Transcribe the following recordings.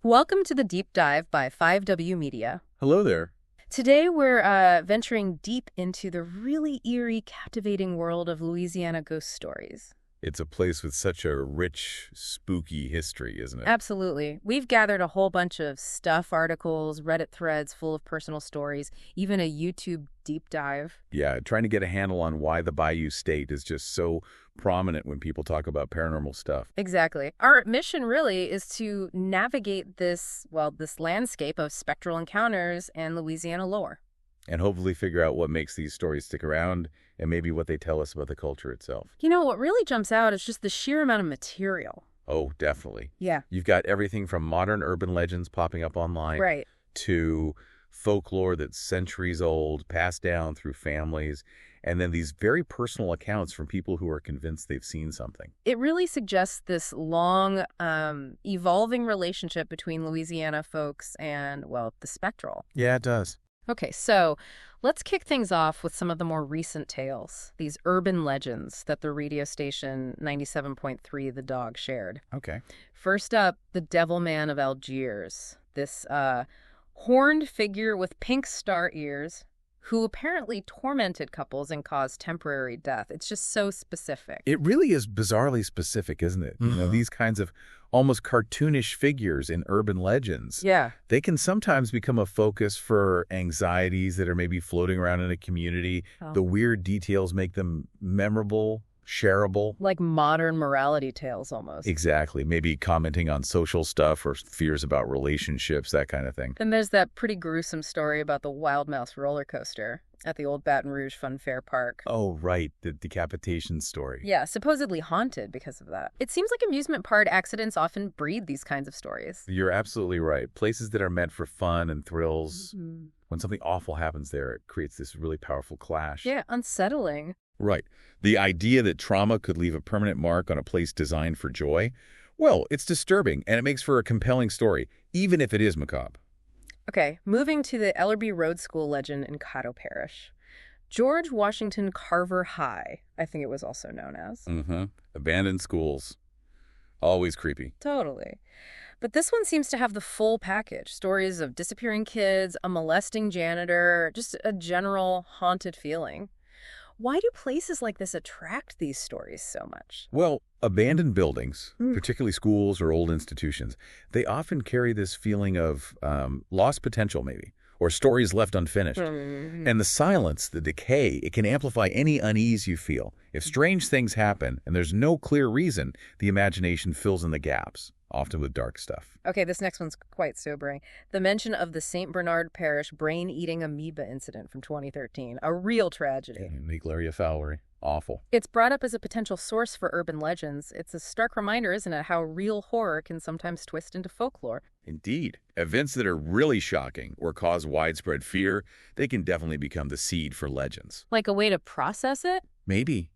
Welcome to the Deep Dive by 5W Media. Hello there. Today we're venturing deep into the really eerie, captivating world of Louisiana ghost stories. It's a place with such a rich, spooky history, isn't it? Absolutely. We've gathered a whole bunch of stuff, articles, Reddit threads full of personal stories, even a YouTube deep dive. Yeah, trying to get a handle on why the Bayou State is just so prominent when people talk about paranormal stuff. Exactly. Our mission really is to navigate this landscape of spectral encounters and Louisiana lore. And hopefully figure out what makes these stories stick around and maybe what they tell us about the culture itself. You know, what really jumps out is just the sheer amount of material. Oh, definitely. Yeah. You've got everything from modern urban legends popping up online Right. to folklore that's centuries old, passed down through families, and then these very personal accounts from people who are convinced they've seen something. It really suggests this long, evolving relationship between Louisiana folks and, the spectral. Yeah, it does. Okay, so let's kick things off with some of the more recent tales, these urban legends that the radio station 97.3 The Dog shared. Okay. First up, the Devil Man of Algiers, this horned figure with pink star ears who apparently tormented couples and caused temporary death. It's just so specific. It really is bizarrely specific, isn't it? You know, these kinds of almost cartoonish figures in urban legends. Yeah. They can sometimes become a focus for anxieties that are maybe floating around in a community. Oh. The weird details make them memorable, shareable. Like modern morality tales almost. Exactly. Maybe commenting on social stuff or fears about relationships, that kind of thing. Then there's that pretty gruesome story about the Wild Mouse roller coaster at the old Baton Rouge Fun Fair Park. Oh, right. The decapitation story. Yeah, supposedly haunted because of that. It seems like amusement park accidents often breed these kinds of stories. You're absolutely right. Places that are meant for fun and thrills, when something awful happens there, it creates this really powerful clash. Yeah, unsettling. Right. The idea that trauma could leave a permanent mark on a place designed for joy, well, it's disturbing, and it makes for a compelling story, even if it is macabre. Okay, moving to the Ellerby Road School legend in Caddo Parish. George Washington Carver High, I think it was also known as. Abandoned schools. Always creepy. Totally. But this one seems to have the full package. Stories of disappearing kids, a molesting janitor, just a general haunted feeling. Why do places like this attract these stories so much? Well, abandoned buildings, particularly schools or old institutions, they often carry this feeling of lost potential, maybe, or stories left unfinished. And the silence, the decay, it can amplify any unease you feel. If strange things happen and there's no clear reason, the imagination fills in the gaps, often with dark stuff. Okay, this next one's quite sobering. The mention of the St. Bernard Parish brain-eating amoeba incident from 2013. A real tragedy. Negleria fowleri. Awful. It's brought up as a potential source for urban legends. It's a stark reminder, isn't it, how real horror can sometimes twist into folklore. Indeed. Events that are really shocking or cause widespread fear, they can definitely become the seed for legends. Like a way to process it? Maybe.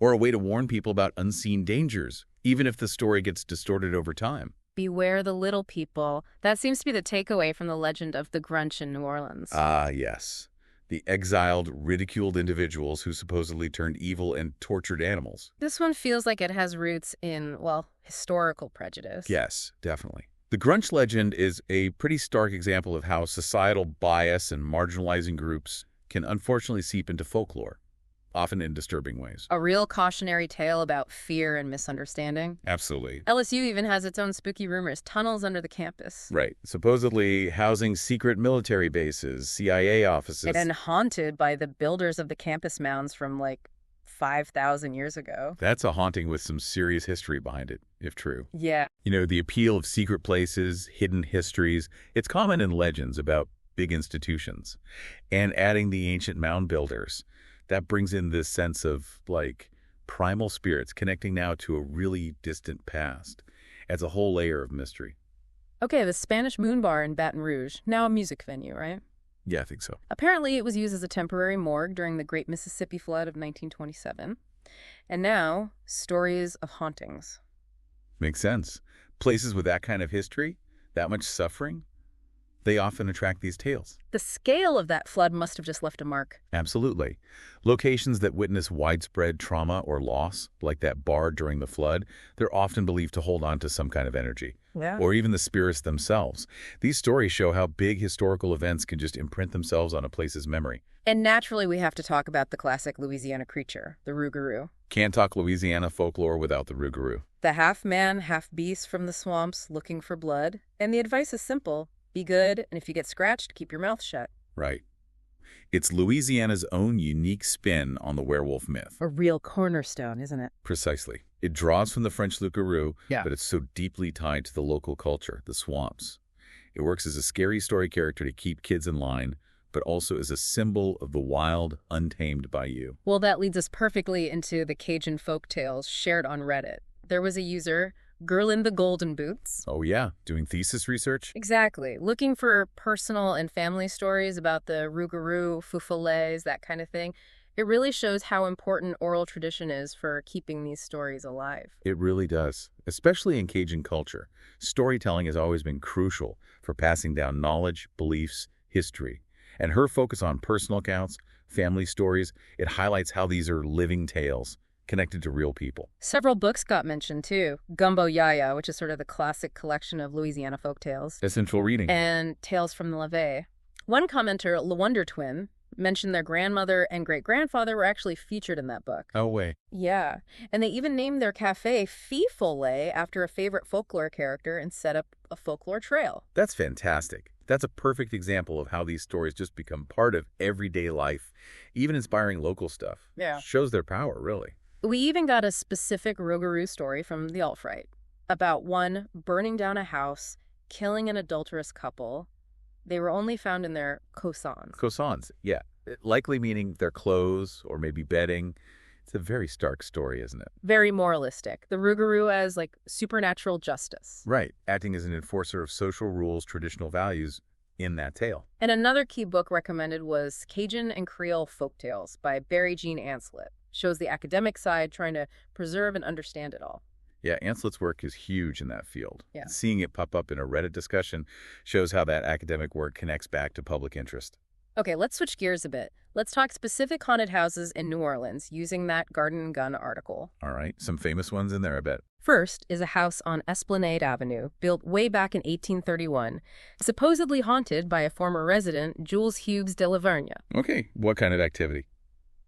Or a way to warn people about unseen dangers, even if the story gets distorted over time. Beware the little people. That seems to be the takeaway from the legend of the Grunch in New Orleans. Ah, yes. The exiled, ridiculed individuals who supposedly turned evil and tortured animals. This one feels like it has roots in, historical prejudice. Yes, definitely. The Grunch legend is a pretty stark example of how societal bias and marginalizing groups can unfortunately seep into folklore, often in disturbing ways. A real cautionary tale about fear and misunderstanding. Absolutely. LSU even has its own spooky rumors, tunnels under the campus. Right. Supposedly housing secret military bases, CIA offices. And haunted by the builders of the campus mounds from 5,000 years ago. That's a haunting with some serious history behind it, if true. Yeah. You know, the appeal of secret places, hidden histories, it's common in legends about big institutions. And adding the ancient mound builders, that brings in this sense of, primal spirits connecting now to a really distant past. Adds a whole layer of mystery. Okay, the Spanish Moon Bar in Baton Rouge, now a music venue, right? Yeah, I think so. Apparently, it was used as a temporary morgue during the Great Mississippi Flood of 1927. And now, stories of hauntings. Makes sense. Places with that kind of history, that much suffering, they often attract these tales. The scale of that flood must have just left a mark. Absolutely. Locations that witness widespread trauma or loss, like that bar during the flood, they're often believed to hold on to some kind of energy. Yeah. Or even the spirits themselves. These stories show how big historical events can just imprint themselves on a place's memory. And naturally, we have to talk about the classic Louisiana creature, the rougarou. Can't talk Louisiana folklore without the rougarou. The half-man, half-beast from the swamps looking for blood. And the advice is simple. Be good, and if you get scratched, keep your mouth shut. Right. It's Louisiana's own unique spin on the werewolf myth. A real cornerstone, isn't it? Precisely. It draws from the French loup-garou, Yeah. but it's so deeply tied to the local culture, the swamps. It works as a scary story character to keep kids in line, but also as a symbol of the wild, untamed bayou. Well, that leads us perfectly into the Cajun folk tales shared on Reddit. There was a user, Girl in the Golden Boots. Oh yeah, doing thesis research? Exactly. Looking for personal and family stories about the rougarou, foufoulets, that kind of thing. It really shows how important oral tradition is for keeping these stories alive. It really does, especially in Cajun culture. Storytelling has always been crucial for passing down knowledge, beliefs, history. And her focus on personal accounts, family stories, it highlights how these are living tales connected to real people. Several books got mentioned, too. Gumbo Yaya, which is sort of the classic collection of Louisiana folktales, Essential reading. and Tales from the Levee. One commenter, La Wonder Twin, mentioned their grandmother and great-grandfather were actually featured in that book. Oh, way. Yeah, and they even named their cafe Fee-Follet after a favorite folklore character and set up a folklore trail. That's fantastic. That's a perfect example of how these stories just become part of everyday life, even inspiring local stuff. Yeah. Shows their power, really. We even got a specific rougarou story from the alt-right about one burning down a house, killing an adulterous couple. They were only found in their cossons. Cossons, yeah. Likely meaning their clothes or maybe bedding. It's a very stark story, isn't it? Very moralistic. The rougarou as, like, supernatural justice. Right, acting as an enforcer of social rules, traditional values in that tale. And another key book recommended was Cajun and Creole Folktales by Barry Jean Anslet. Shows the academic side trying to preserve and understand it all. Yeah, Anslet's work is huge in that field. Yeah. Seeing it pop up in a Reddit discussion shows how that academic work connects back to public interest. Okay, let's switch gears a bit. Let's talk specific haunted houses in New Orleans using that Garden and Gun article. All right, some famous ones in there, I bet. First is a house on Esplanade Avenue, built way back in 1831, supposedly haunted by a former resident, Jules Hughes de la Vergne. Okay, what kind of activity?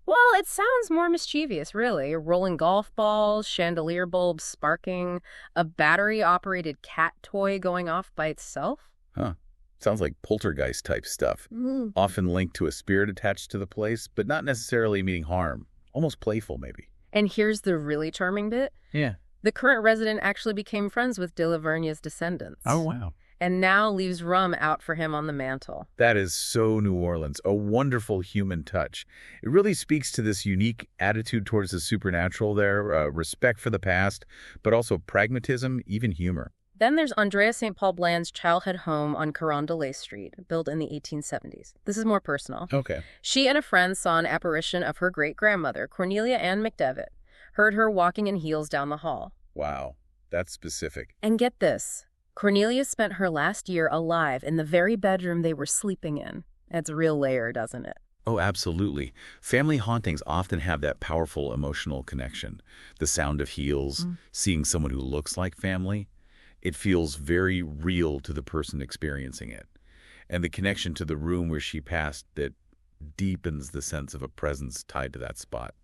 Well, it sounds more mischievous, really. Rolling golf balls, chandelier bulbs sparking, a battery-operated cat toy going off by itself. Huh. Sounds like poltergeist type stuff. Often linked to a spirit attached to the place, but not necessarily meaning harm. Almost playful, maybe. And here's the really charming bit. Yeah. The current resident actually became friends with de la Vergne's descendants. Oh, wow. And now leaves rum out for him on the mantle. That is so New Orleans, a wonderful human touch. It really speaks to this unique attitude towards the supernatural there, respect for the past, but also pragmatism, even humor. Then there's Andrea St. Paul Bland's childhood home on Carondelet Street, built in the 1870s. This is more personal. Okay. She and a friend saw an apparition of her great-grandmother, Cornelia Ann McDevitt, heard her walking in heels down the hall. Wow, that's specific. And get this, Cornelia spent her last year alive in the very bedroom they were sleeping in. Adds a real layer, doesn't it? Oh, absolutely. Family hauntings often have that powerful emotional connection. The sound of heels, seeing someone who looks like family. It feels very real to the person experiencing it. And the connection to the room where she passed that deepens the sense of a presence tied to that spot.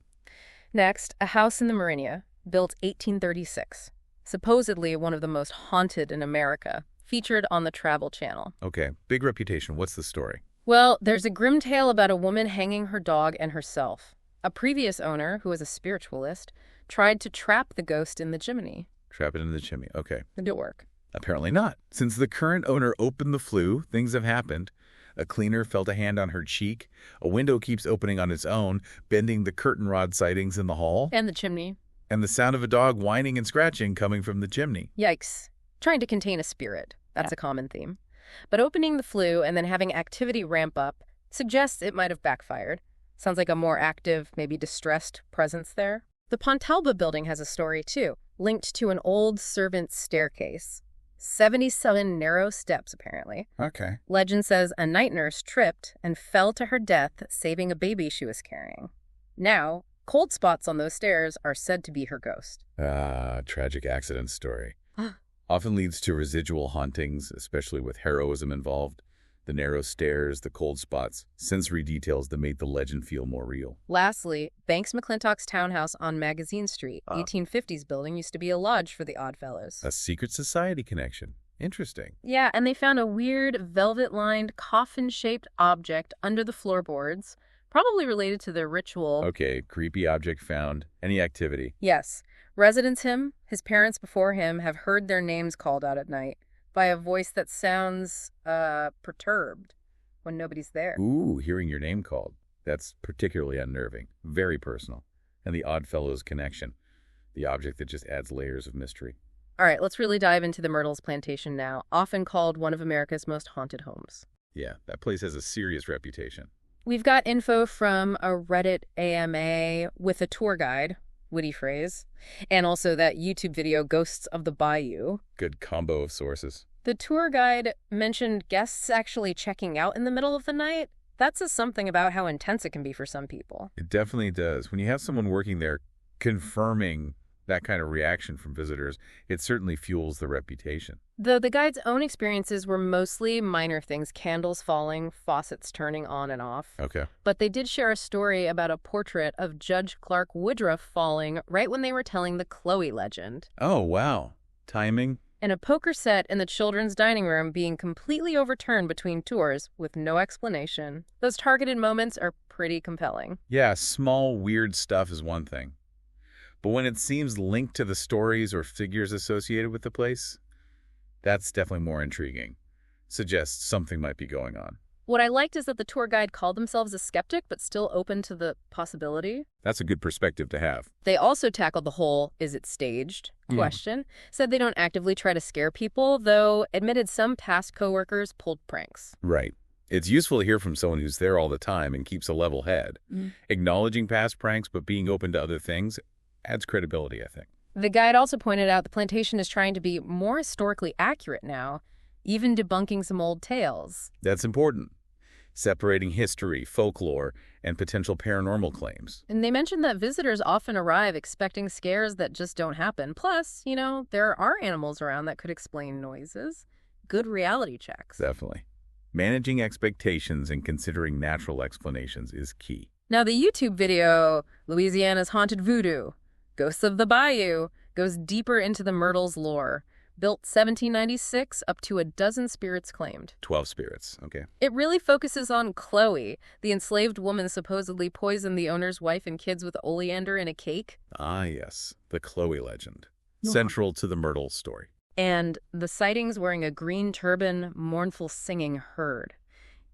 Next, a house in the Marinia, built 1836. Supposedly one of the most haunted in America, featured on the Travel Channel. Okay, big reputation. What's the story? Well, there's a grim tale about a woman hanging her dog and herself. A previous owner, who was a spiritualist, tried to trap the ghost in the chimney. Trap it in the chimney. Okay. Did it work? Apparently not. Since the current owner opened the flue, things have happened. A cleaner felt a hand on her cheek. A window keeps opening on its own, bending the curtain rod sightings in the hall. And the chimney. And the sound of a dog whining and scratching coming from the chimney. Yikes. Trying to contain a spirit. That's a common theme. But opening the flue and then having activity ramp up suggests it might have backfired. Sounds like a more active, maybe distressed presence there. The Pontalba building has a story, too, linked to an old servant's staircase. 77 narrow steps, apparently. Okay. Legend says a night nurse tripped and fell to her death, saving a baby she was carrying. Now, cold spots on those stairs are said to be her ghost. Tragic accident story. Often leads to residual hauntings, especially with heroism involved. The narrow stairs, the cold spots, sensory details that made the legend feel more real. Lastly, Banks McClintock's townhouse on Magazine Street, 1850s building, used to be a lodge for the Oddfellows. A secret society connection. Interesting. Yeah, and they found a weird velvet-lined coffin-shaped object under the floorboards, probably related to their ritual. Okay, creepy object found. Any activity? Yes. Residents his parents before him, have heard their names called out at night by a voice that sounds, perturbed when nobody's there. Ooh, hearing your name called. That's particularly unnerving. Very personal. And the Oddfellows connection. The object that just adds layers of mystery. All right, let's really dive into the Myrtles Plantation now, often called one of America's most haunted homes. Yeah, that place has a serious reputation. We've got info from a Reddit AMA with a tour guide, witty phrase, and also that YouTube video, Ghosts of the Bayou. Good combo of sources. The tour guide mentioned guests actually checking out in the middle of the night. That says something about how intense it can be for some people. It definitely does. When you have someone working there confirming that kind of reaction from visitors, it certainly fuels the reputation. Though the guide's own experiences were mostly minor things, candles falling, faucets turning on and off. Okay. But they did share a story about a portrait of Judge Clark Woodruff falling right when they were telling the Chloe legend. Oh, wow. Timing? And a poker set in the children's dining room being completely overturned between tours with no explanation. Those targeted moments are pretty compelling. Yeah, small, weird stuff is one thing. But when it seems linked to the stories or figures associated with the place, that's definitely more intriguing. Suggests something might be going on. What I liked is that the tour guide called themselves a skeptic, but still open to the possibility. That's a good perspective to have. They also tackled the whole, is it staged, question. Said they don't actively try to scare people, though admitted some past coworkers pulled pranks. Right. It's useful to hear from someone who's there all the time and keeps a level head. Acknowledging past pranks, but being open to other things adds credibility, I think. The guide also pointed out the plantation is trying to be more historically accurate now, even debunking some old tales. That's important. Separating history, folklore, and potential paranormal claims. And they mentioned that visitors often arrive expecting scares that just don't happen. Plus, there are animals around that could explain noises. Good reality checks. Definitely. Managing expectations and considering natural explanations is key. Now, the YouTube video, Louisiana's Haunted Voodoo, Ghosts of the Bayou, goes deeper into the Myrtles lore. Built 1796, up to a dozen spirits claimed. 12 spirits, okay. It really focuses on Chloe, the enslaved woman supposedly poisoned the owner's wife and kids with oleander in a cake. Ah, yes, the Chloe legend. Central to the Myrtles story. And the sightings wearing a green turban, mournful singing heard.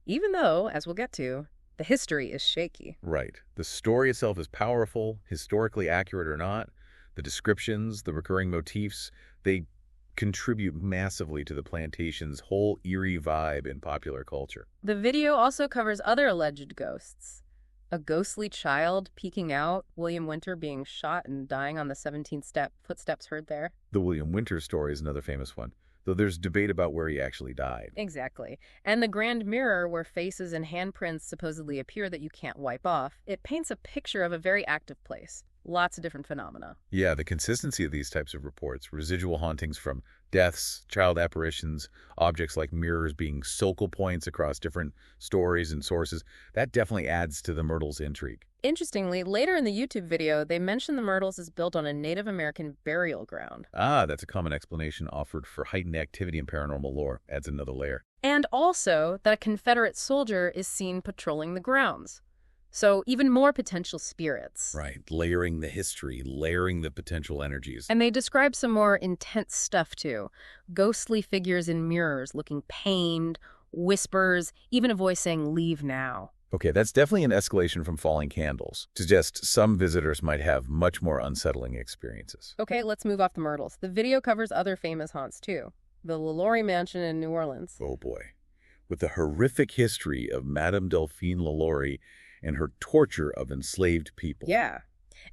Even though, as we'll get to, the history is shaky. Right. The story itself is powerful, historically accurate or not. The descriptions, the recurring motifs, they contribute massively to the plantation's whole eerie vibe in popular culture. The video also covers other alleged ghosts. A ghostly child peeking out, William Winter being shot and dying on the 17th step, footsteps heard there. The William Winter story is another famous one, though there's debate about where he actually died. Exactly. And the grand mirror where faces and handprints supposedly appear that you can't wipe off. It paints a picture of a very active place. Lots of different phenomena. Yeah, the consistency of these types of reports, residual hauntings from deaths, child apparitions, objects like mirrors being focal points across different stories and sources, that definitely adds to the Myrtles intrigue. Interestingly, later in the YouTube video, they mention the Myrtles is built on a Native American burial ground. Ah, that's a common explanation offered for heightened activity in paranormal lore. Adds another layer. And also that a Confederate soldier is seen patrolling the grounds. So even more potential spirits. Right, layering the history, layering the potential energies. And they describe some more intense stuff too. Ghostly figures in mirrors looking pained, whispers, even a voice saying, "Leave now." Okay, that's definitely an escalation from falling candles. Suggests some visitors might have much more unsettling experiences. Okay, let's move off the Myrtles. The video covers other famous haunts too. The LaLaurie Mansion in New Orleans. Oh boy. With the horrific history of Madame Delphine LaLaurie and her torture of enslaved people. Yeah.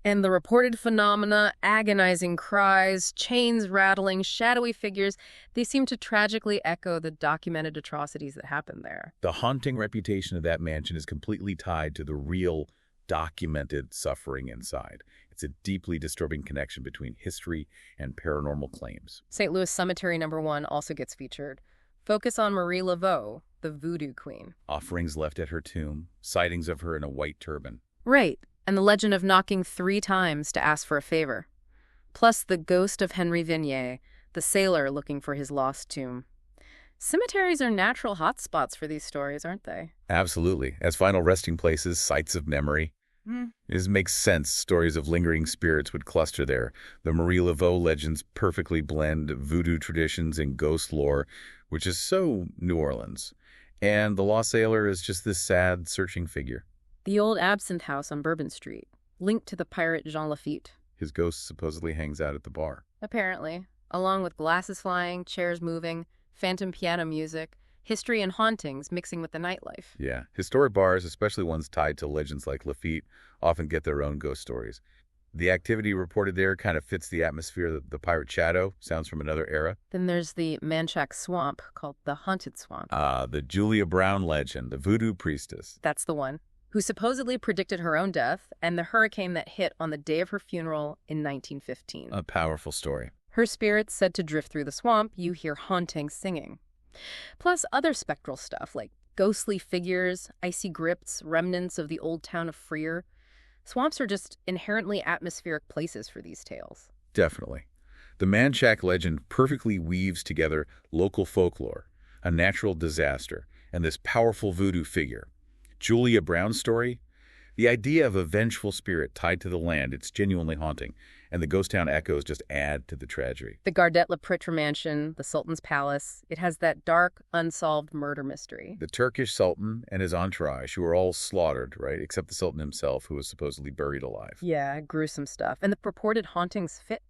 And the reported phenomena, agonizing cries, chains rattling, shadowy figures, they seem to tragically echo the documented atrocities that happened there. The haunting reputation of that mansion is completely tied to the real, documented suffering inside. It's a deeply disturbing connection between history and paranormal claims. St. Louis Cemetery #1 also gets featured. Focus on Marie Laveau, the Voodoo Queen. Offerings left at her tomb, sightings of her in a white turban. Right, and the legend of knocking 3 times to ask for a favor. Plus the ghost of Henry Vignier, the sailor looking for his lost tomb. Cemeteries are natural hotspots for these stories, aren't they? Absolutely. As final resting places, sites of memory. It makes sense stories of lingering spirits would cluster there. The Marie Laveau legends perfectly blend voodoo traditions and ghost lore, which is so New Orleans. And the lost sailor is just this sad, searching figure. The old Absinthe House on Bourbon Street, linked to the pirate Jean Lafitte. His ghost supposedly hangs out at the bar. Apparently, along with glasses flying, chairs moving, phantom piano music, history and hauntings mixing with the nightlife. Yeah, historic bars, especially ones tied to legends like Lafitte, often get their own ghost stories. The activity reported there kind of fits the atmosphere that the pirate shadow sounds from another era. Then there's the Manchac Swamp, called the Haunted Swamp. The Julia Brown legend, the voodoo priestess. That's the one, who supposedly predicted her own death and the hurricane that hit on the day of her funeral in 1915. A powerful story. Her spirit's said to drift through the swamp. You hear haunting singing. Plus other spectral stuff like ghostly figures, icy grips, remnants of the old town of Freer. Swamps are just inherently atmospheric places for these tales. Definitely. The Manchac legend perfectly weaves together local folklore, a natural disaster, and this powerful voodoo figure. Julia Brown's story? The idea of a vengeful spirit tied to the land, it's genuinely haunting, and the ghost town echoes just add to the tragedy. The Gardet-Lapritre Mansion, the Sultan's Palace, it has that dark, unsolved murder mystery. The Turkish Sultan and his entourage, who were all slaughtered, right, except the Sultan himself, who was supposedly buried alive. Yeah, gruesome stuff. And the purported hauntings fit.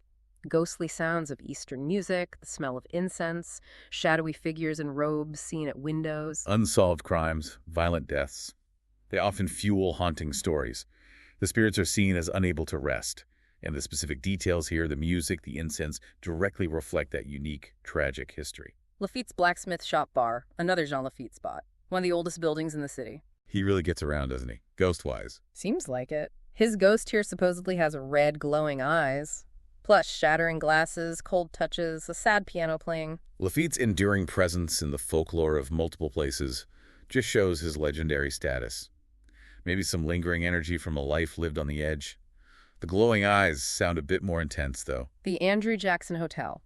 Ghostly sounds of Eastern music, the smell of incense, shadowy figures in robes seen at windows. Unsolved crimes, violent deaths. They often fuel haunting stories. The spirits are seen as unable to rest. And the specific details here, the music, the incense, directly reflect that unique, tragic history. Lafitte's Blacksmith Shop Bar, another Jean Lafitte spot. One of the oldest buildings in the city. He really gets around, doesn't he? Ghost-wise. Seems like it. His ghost here supposedly has red, glowing eyes. Plus shattering glasses, cold touches, a sad piano playing. Lafitte's enduring presence in the folklore of multiple places just shows his legendary status. Maybe some lingering energy from a life lived on the edge. The glowing eyes sound a bit more intense, though. The Andrew Jackson Hotel,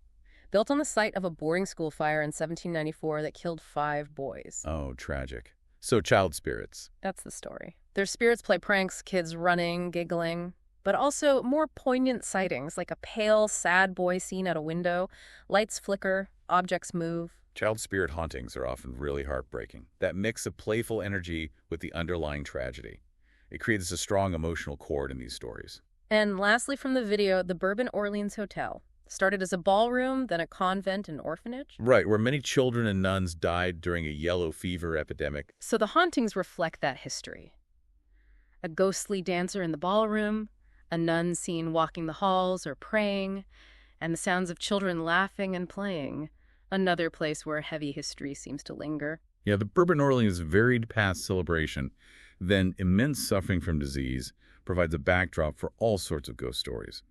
built on the site of a boarding school fire in 1794 that killed 5 boys. Oh, tragic. So child spirits. That's the story. Their spirits play pranks, kids running, giggling, but also more poignant sightings, like a pale, sad boy seen at a window, lights flicker, objects move. Child spirit hauntings are often really heartbreaking. That mix of playful energy with the underlying tragedy. It creates a strong emotional chord in these stories. And lastly from the video, the Bourbon Orleans Hotel. Started as a ballroom, then a convent and orphanage. Right, where many children and nuns died during a yellow fever epidemic. So the hauntings reflect that history. A ghostly dancer in the ballroom, a nun seen walking the halls or praying, and the sounds of children laughing and playing. Another place where heavy history seems to linger. Yeah, the Bourbon Orleans varied past celebration, then immense suffering from disease, provides a backdrop for all sorts of ghost stories.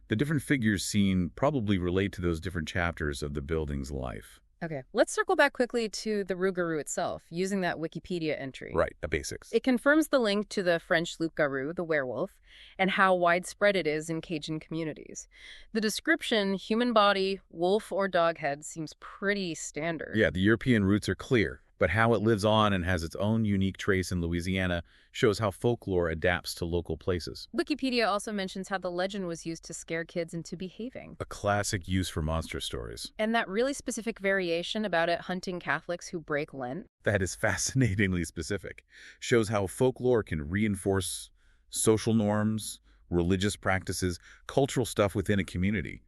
The different figures seen probably relate to those different chapters of the building's life. Okay, let's circle back quickly to the rougarou itself, using that Wikipedia entry. Right, the basics. It confirms the link to the French loup-garou, the werewolf, and how widespread it is in Cajun communities. The description, human body, wolf or dog head, seems pretty standard. Yeah, the European roots are clear, but how it lives on and has its own unique trace in Louisiana shows how folklore adapts to local places. Wikipedia also mentions how the legend was used to scare kids into behaving. A classic use for monster stories. And that really specific variation about it hunting Catholics who break Lent. That is fascinatingly specific. Shows how folklore can reinforce social norms, religious practices, cultural stuff within a community.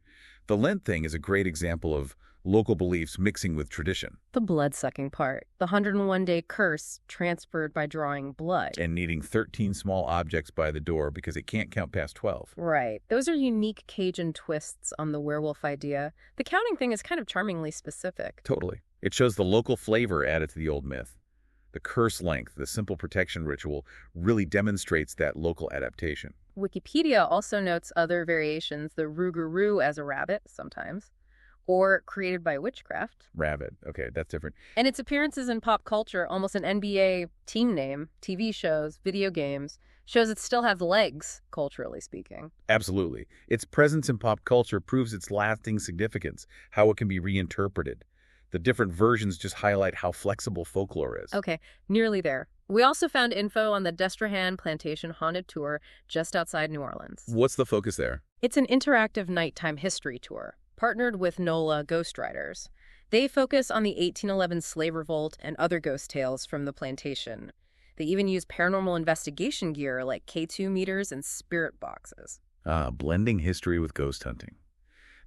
The Lent thing is a great example of local beliefs mixing with tradition. The blood-sucking part. The 101-day curse transferred by drawing blood. And needing 13 small objects by the door because it can't count past 12. Right. Those are unique Cajun twists on the werewolf idea. The counting thing is kind of charmingly specific. Totally. It shows the local flavor added to the old myth. The curse length, the simple protection ritual, really demonstrates that local adaptation. Wikipedia also notes other variations, the rougarou as a rabbit, sometimes, or created by witchcraft. Rabbit. Okay, that's different. And its appearances in pop culture, almost an NBA team name, TV shows, video games, shows it still has legs, culturally speaking. Absolutely. Its presence in pop culture proves its lasting significance, how it can be reinterpreted. The different versions just highlight how flexible folklore is. Okay, nearly there. We also found info on the Destrehan Plantation Haunted Tour just outside New Orleans. What's the focus there? It's an interactive nighttime history tour, partnered with NOLA Ghostwriters. They focus on the 1811 slave revolt and other ghost tales from the plantation. They even use paranormal investigation gear like K2 meters and spirit boxes. Blending history with ghost hunting.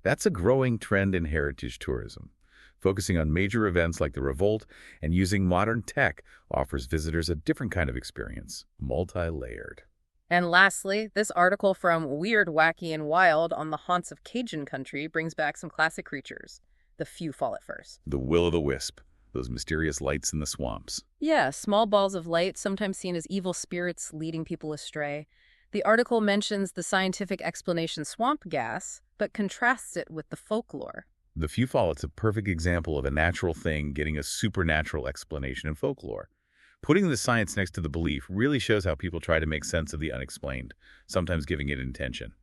That's a growing trend in heritage tourism. Focusing on major events like the revolt and using modern tech offers visitors a different kind of experience, multi-layered. And lastly, this article from Weird, Wacky, and Wild on the Haunts of Cajun Country brings back some classic creatures. The few fall at first. The will-o'-the-wisp, those mysterious lights in the swamps. Yeah, small balls of light, sometimes seen as evil spirits leading people astray. The article mentions the scientific explanation swamp gas, but contrasts it with the folklore. The few fall, it's a perfect example of a natural thing getting a supernatural explanation in folklore. Putting the science next to the belief really shows how people try to make sense of the unexplained, sometimes giving it intention.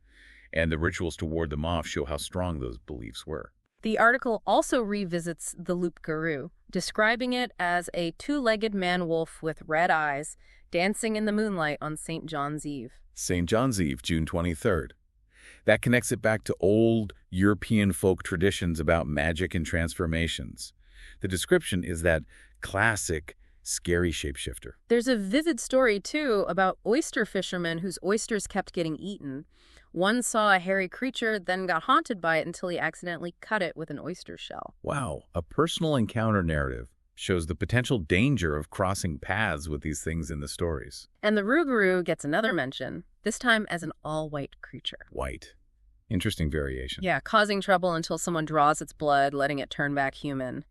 And the rituals to ward them off show how strong those beliefs were. The article also revisits the loup-garou, describing it as a two-legged man-wolf with red eyes dancing in the moonlight on St. John's Eve. St. John's Eve, June 23rd. That connects it back to old European folk traditions about magic and transformations. The description is that classic, scary shapeshifter. There's a vivid story, too, about oyster fishermen whose oysters kept getting eaten. One saw a hairy creature, then got haunted by it until he accidentally cut it with an oyster shell. Wow, a personal encounter narrative shows the potential danger of crossing paths with these things in the stories. And the rougarou gets another mention, this time as an all-white creature. White. Interesting variation. Yeah, causing trouble until someone draws its blood, letting it turn back human.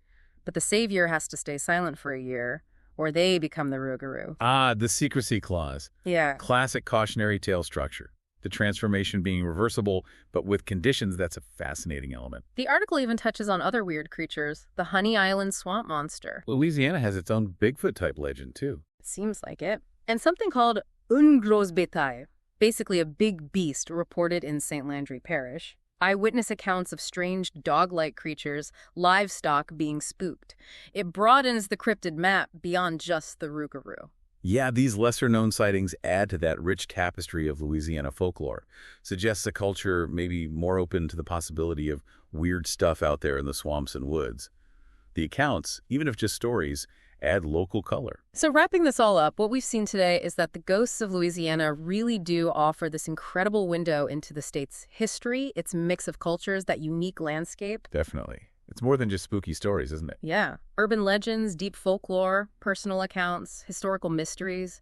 But the savior has to stay silent for a year, or they become the rougarou. The secrecy clause. Yeah. Classic cautionary tale structure. The transformation being reversible, but with conditions. That's a fascinating element. The article even touches on other weird creatures, the Honey Island swamp monster. Louisiana has its own Bigfoot-type legend, too. It seems like it. And something called un gros bétail, basically a big beast reported in St. Landry Parish. Eyewitness accounts of strange dog-like creatures, livestock being spooked. It broadens the cryptid map beyond just the rougarou. Yeah, these lesser-known sightings add to that rich tapestry of Louisiana folklore. Suggests a culture maybe more open to the possibility of weird stuff out there in the swamps and woods. The accounts, even if just stories, add local color. So wrapping this all up, what we've seen today is that the ghosts of Louisiana really do offer this incredible window into the state's history, its mix of cultures, that unique landscape. Definitely. It's more than just spooky stories, isn't it? Yeah. Urban legends, deep folklore, personal accounts, historical mysteries.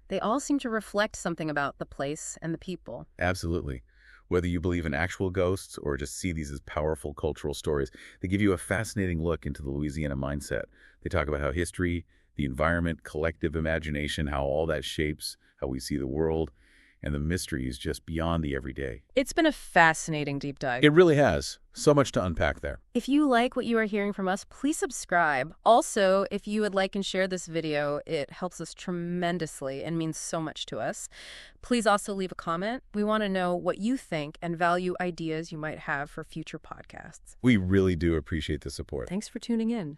They all seem to reflect something about the place and the people. Absolutely. Whether you believe in actual ghosts or just see these as powerful cultural stories, they give you a fascinating look into the Louisiana mindset. They talk about how history, the environment, collective imagination, how all that shapes how we see the world, and the mysteries just beyond the everyday. It's been a fascinating deep dive. It really has. So much to unpack there. If you like what you are hearing from us, please subscribe. Also, if you would like and share this video, it helps us tremendously and means so much to us. Please also leave a comment. We want to know what you think and value ideas you might have for future podcasts. We really do appreciate the support. Thanks for tuning in.